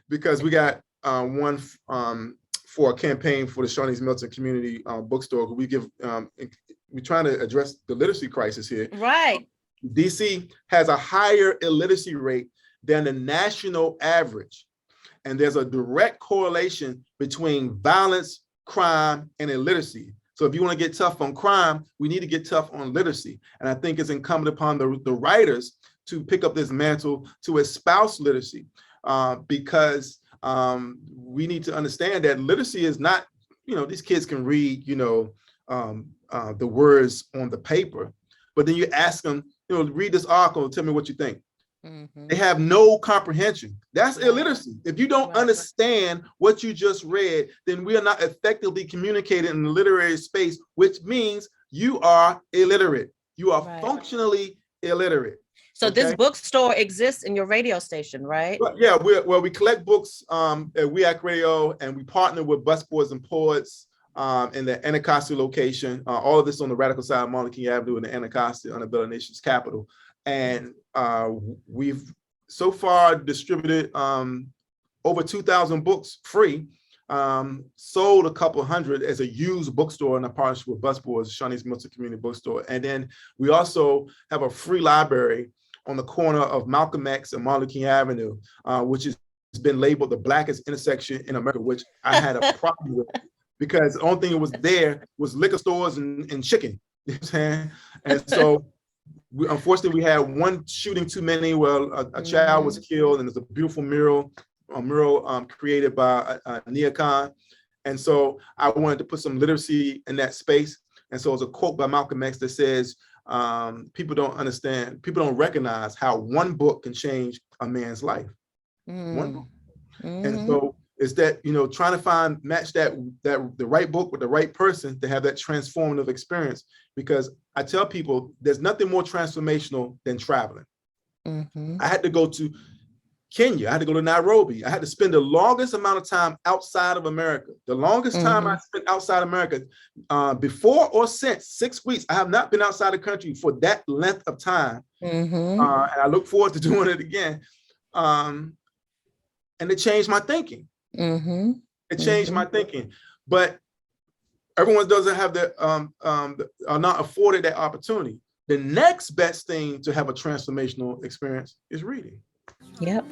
because we got one for a campaign for the Shawnee's Milton Community Bookstore. We give, we're trying to address the literacy crisis here. Right. DC has a higher illiteracy rate than the national average. And there's a direct correlation between violence, crime, and illiteracy. So if you want to get tough on crime, we need to get tough on literacy. And I think it's incumbent upon the writers to pick up this mantle to espouse literacy, because we need to understand that literacy is not, these kids can read, the words on the paper, but then you ask them, read this article, tell me what you think. Mm-hmm. They have no comprehension. That's illiteracy. If you don't understand what you just read, then we are not effectively communicating in the literary space, which means you are illiterate. You are functionally illiterate. So this bookstore exists in your radio station, right? But yeah, we collect books at WEAC Radio, and we partner with Busboys and Poets in the Anacostia location. All of this on the radical side of Martin Luther King Avenue in the Anacostia, on the Bill of Nations capital. And we've so far distributed over 2,000 books free, sold a couple hundred as a used bookstore in a partnership with Busboys, Shawnee's Milton Community Bookstore. And then we also have a free library on the corner of Malcolm X and Martin Luther King Avenue, which has been labeled the blackest intersection in America, which I had a problem with, because the only thing that was there was liquor stores and chicken. You know what I'm saying? And so unfortunately, we had one shooting too many where a child was killed, and there's a beautiful mural created by Nia Khan. And so I wanted to put some literacy in that space. And so it's a quote by Malcolm X that says, people don't recognize how one book can change a man's life. One book. And so it's that, trying to match the right book with the right person to have that transformative experience. Because I tell people there's nothing more transformational than traveling. I had to go to Kenya. I had to go to Nairobi. I had to spend the longest amount of time outside of America. The longest time I spent outside America, before or since 6 weeks, I have not been outside the country for that length of time. And I look forward to doing it again. And it changed my thinking. It changed my thinking. But everyone doesn't have are not afforded that opportunity. The next best thing to have a transformational experience is reading. Yep.